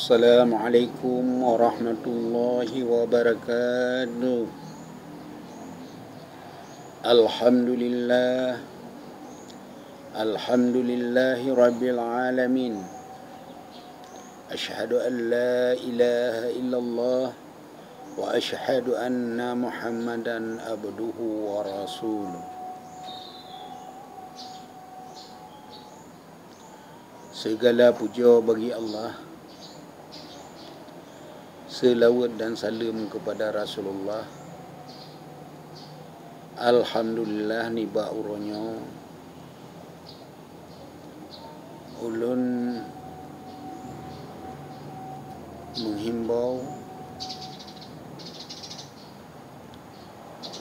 Assalamualaikum warahmatullahi wabarakatuh. Alhamdulillah. Alhamdulillahi rabbil alamin. Ashhadu an la ilaha illallah wa ashhadu anna Muhammadan abduhu wa rasuluh. Segala puja bagi Allah. Selawat dan salam kepada Rasulullah. Alhamdulillah ni ba uronyo ulun menghimbau,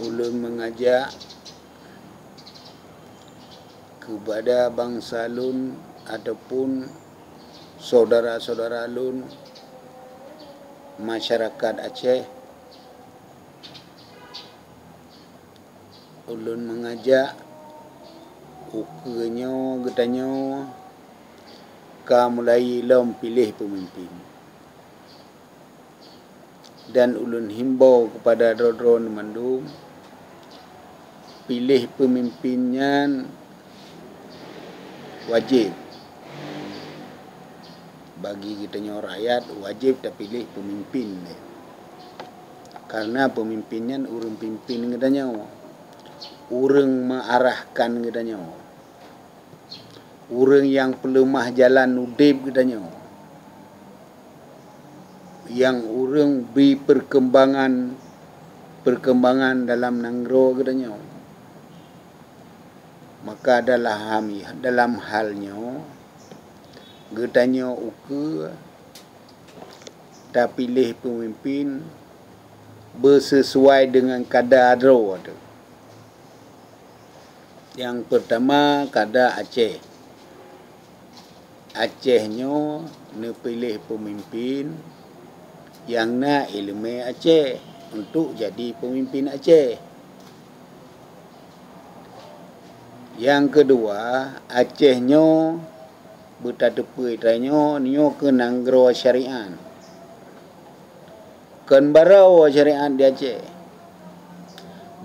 ulun mengajak kepada bangsa lun ataupun saudara-saudara lun masyarakat Aceh, ulun mengajak ukenyo getanyo ka mulai lom pilih pemimpin, dan ulun himbau kepada drodron mandum pilih pemimpinnya wajib. Bagi kitanya rakyat wajib dah pilih pemimpin dia. Karena pemimpinnya urang pimpin kitanya, urang mengarahkan kitanya, urang yang pelemah jalan udip kitanya, yang urang beri perkembangan dalam nanggro kitanya. Maka dalam halnya getanya uke tak pilih pemimpin bersesuai dengan kadar adro tu. Yang pertama kadar Aceh. Acehnya ne pilih pemimpin yang nak ilmu Aceh untuk jadi pemimpin Aceh. Yang kedua, Acehnya bertadepui tanya nyo ke nanggro syariat. Kan barau syariat di Aceh.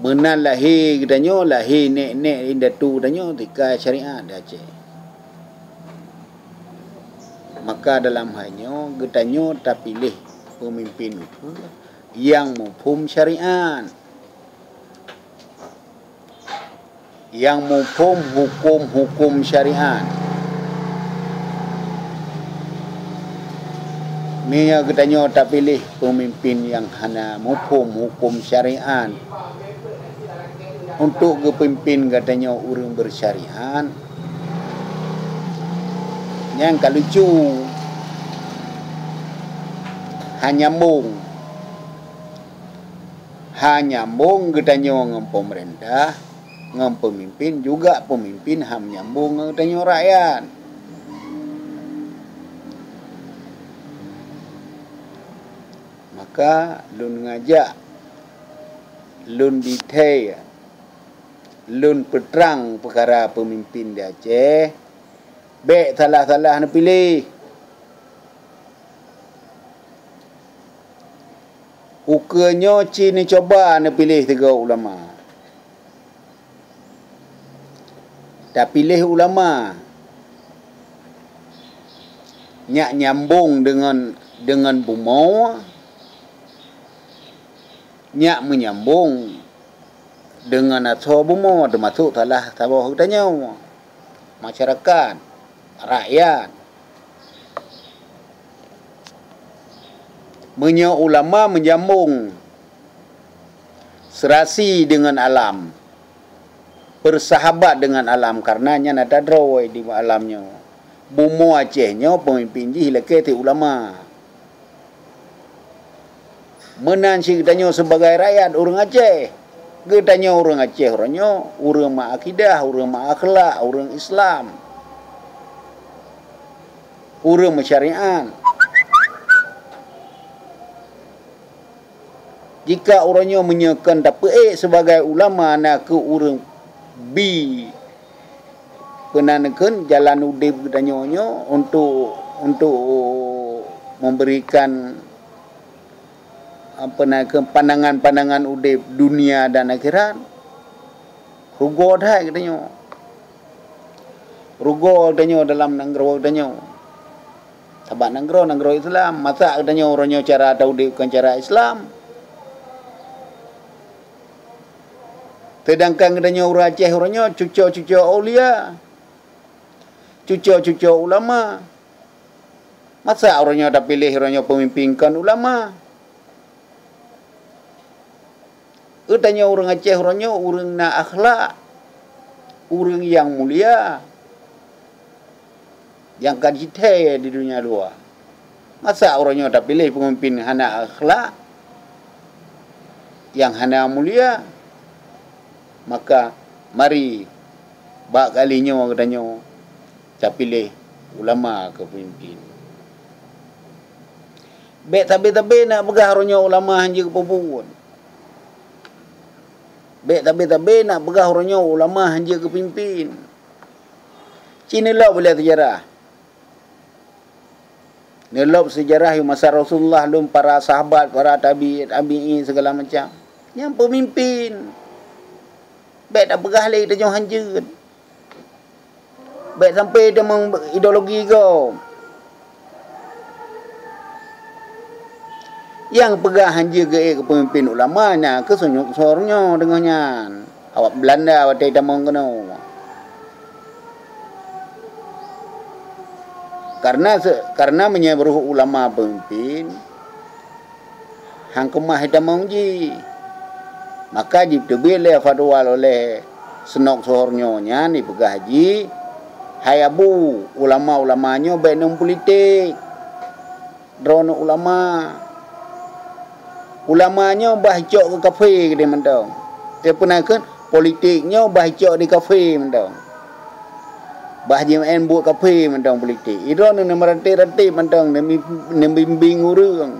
Menan lahir gedanyo, lahir nek indatu danyo tika syariat di Aceh. Maka dalam halnya gedanyo tak pilih pemimpin itu yang mufhum syariat, yang mufhum hukum syariat. Mia getanyo tak pilih pemimpin yang hanya mufhum hukum syariat. Untuk kepimpin katanya urang bersyariat, yang kalucu hanyambung getanyo ngem pemerintah, ngem pemimpin juga pemimpin nyambung getanyo rakyat. Maka lun ngajak, lun detail, lun peterang perkara pemimpin di Aceh, baik salah-salah nak pilih. Ukanya cini coba nak pilih 3 ulama. Tak pilih ulama nyak nyambung dengan bumau, nyak menyambung dengan atau bumau, termasuk salah tabah kitanya masyarakat, rakyat. Ulama menyambung serasi dengan alam, bersahabat dengan alam, karenanya nada drawai di alamnya. Bumau Acehnya pemimpin ji leke ti ulama. Menan si getanyo sebagai rakyat orang Aceh. Getanyo orang Aceh orangnya orang ma'akidah, orang ma'akhlak, orang Islam, orang masyariat. Jika orangnya menyekan dapat sebagai ulama nak ke orang bi penanakan jalan udip getanyo untuk memberikan apa nak pandangan-pandangan udip dunia dan akhirat. Rugo dah katanya. Rugo katanya dalam nanggro katanya. Sebab nanggro Islam, masa katanya orangnya cara udip bukan cara Islam. Sedangkan katanya orang Aceh orangnya cucu-cucu aulia. Cucu-cucu ulama. Masa orangnya dah pilih orangnya pemimpinkan ulama. Tanya orang Aceh orangnya orang nak akhlak. Orang yang mulia. Yang kajitai di dunia luar. Masa orangnya dah pilih pemimpin hana akhlak. Yang hana mulia. Maka mari bak kalinya katanya dah pilih ulama ke pemimpin. Baik tapi nak pegah orangnya ulama hanya ke pupun. Baik tapi nak pegah orangnya ulama hanya ke pemimpin. Cina lah boleh sejarah. Nelop sejarah masa Rasulullah lum para sahabat, para tabi'in segala macam. Yang pemimpin. Baik tak pegah lagi dia jangan hanjut. Baik sampai dia ideologi kau. Yang pegah hanja ke pemimpin ulama nya ke sornya dengannya. Awak Belanda awak tak mau kena. Karena menyeberuh ulama pemimpin hang kemah hitam mauji. Maka dibeli fatwa oleh senok sornya ni pegah haji. Hai abu ulama-ulamanya baik non politik. Drone ulama. Ulamanya bahcok ke kafe ke dia mentang. Dia pernah kan politiknya bahcok di kafe mentang. Bahjim buat kafe mentang politik. Itu nak merati-rati mentang nabi bimbing urang.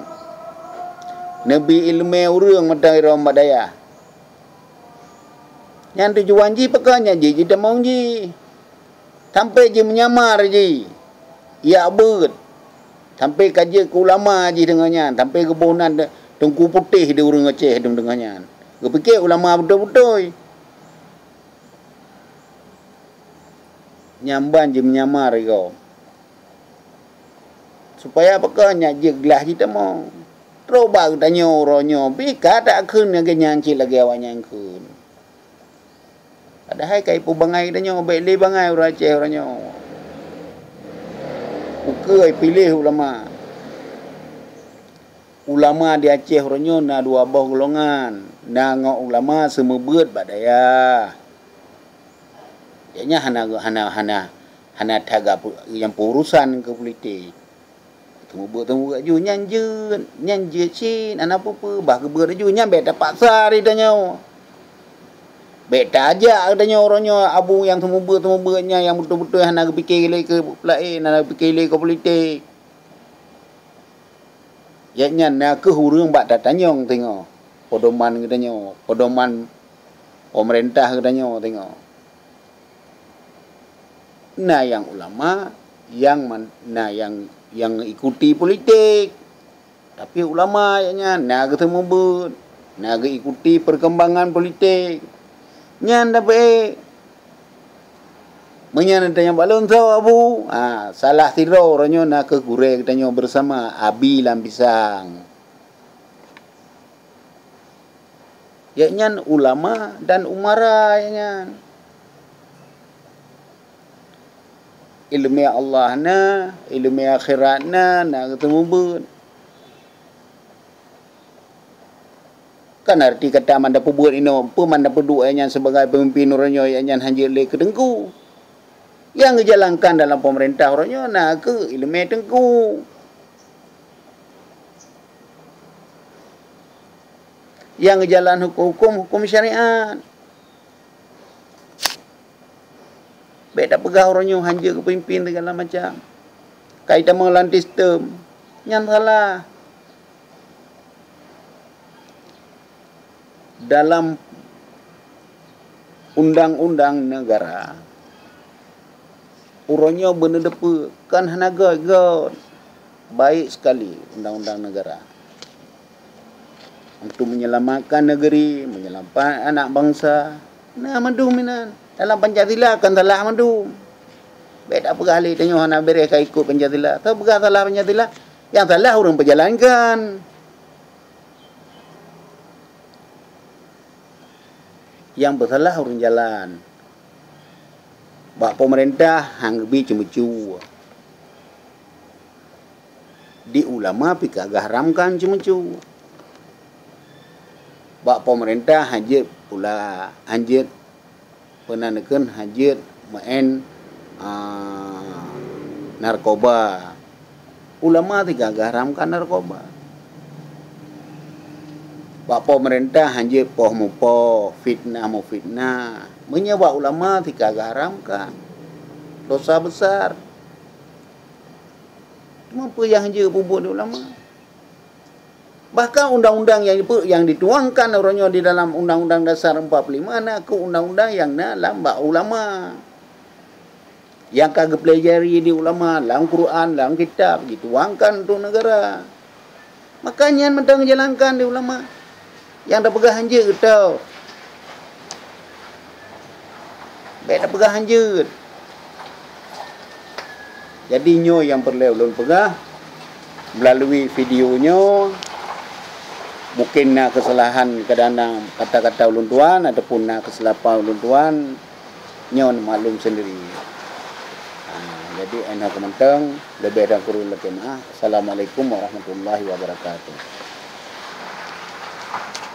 Nabi ilmu urang mentang iram badaya. Yang tujuan ji pekanya ji kita mau ji. Sampai ji menyamar ji. Ya ber. Sampai kaji ke ulama ji dengannya, sampai ke bonan Tengku putih dia orang Aceh dengannya. Dia fikir ulama betul-betul. Nyamban je menyamar kau. Supaya apakah nyak je gelah kita mau. Terobak tanya orangnya. Bika tak kun lagi nyanci lagi awak nyangkun. Padahal kai pu bangai tanya. Baik le bangai orang Aceh orangnya. Ukai pilih ulama. Ulama di Aceh orangnya na dua buah golongan. Na ngok ulama semua beut badaya. Ianya hana taga yang urusan ke politik. Temu kat ju nyanje cin anak apa bah ke beut ju nyam bet dapat sari tanya. Bet aja adanya orangnya abu yang temu beutnya yang betul-betul hana fikir ke lain, hana fikir ke politik. Ianya nak ke hurung bak datanyong tengok. Pedoman katanya, pedoman pemerintah katanya tengok. Nah yang ulama yang ikuti politik. Tapi ulama ianya nak ketemu ber, nak ikuti perkembangan politik. Nyan dapat menyan tanya balon tahu abu. Salah tiro orangnya nak ke gurek tanya bersama abi lam pisang. Ya nyan ulama dan umara ya nyan. Ilmu Allah na, ilmu akhirat na ketemu ber. Kan arti kata manda buat ino, manda berdua yang sebagai pemimpin orangnya yang hanya le kedengku. Yang dijalankan dalam pemerintah orangnya nak ke ilmu tengku. Yang jalan hukum syariat. Baik tak pegah orangnya hanya ke pemimpin segala macam. Kaitan mengelan sistem. Yang salah. Dalam undang-undang negara. Orangnya benar depa kan hanaga god. baik sekali undang-undang negara untuk menyelamatkan negeri, menyelamatkan anak bangsa. Nah, mandum minan dalam Pancasila kan salah mandum. Beda berkali tengok nak mereka ikut Pancasila. Tahu bukan salah Pancasila, yang salah orang berjalankan. Yang bersalah orang jalan. Bak pemerintah hang bi cemucu. Di ulama pi kagak haramkan cemucu. Bak pemerintah hajit pula hajit penanakan hajit main narkoba. Ulama tidak haramkan narkoba. Bak pemerintah hajit poh mupo fitnah mu fitnah. Menyebab ulama tidak haramkan. Dosa besar. Apa yang hajit pupuk di ulama? Bahkan undang-undang yang dituangkan orangnya di dalam Undang-Undang Dasar 45 nak ke undang-undang yang dalam bak ulama. Yang kagak pelajari di ulama, dalam Quran, dalam kitab dituangkan untuk negara. Makanya mentang jalankan di ulama. Yang dah pegang hanjut tau. Baik dah pegang hanjut. Jadi nyo yang perlu ulun pegang melalui videonya. Mungkin nak kesalahan kadang-kadang kata-kata ulun tuan ataupun nak kesilapan ulun tuan, nyon maklum sendiri. Jadi enak kementang lebih dan kurang lebih maaf. Assalamualaikum warahmatullahi wabarakatuh.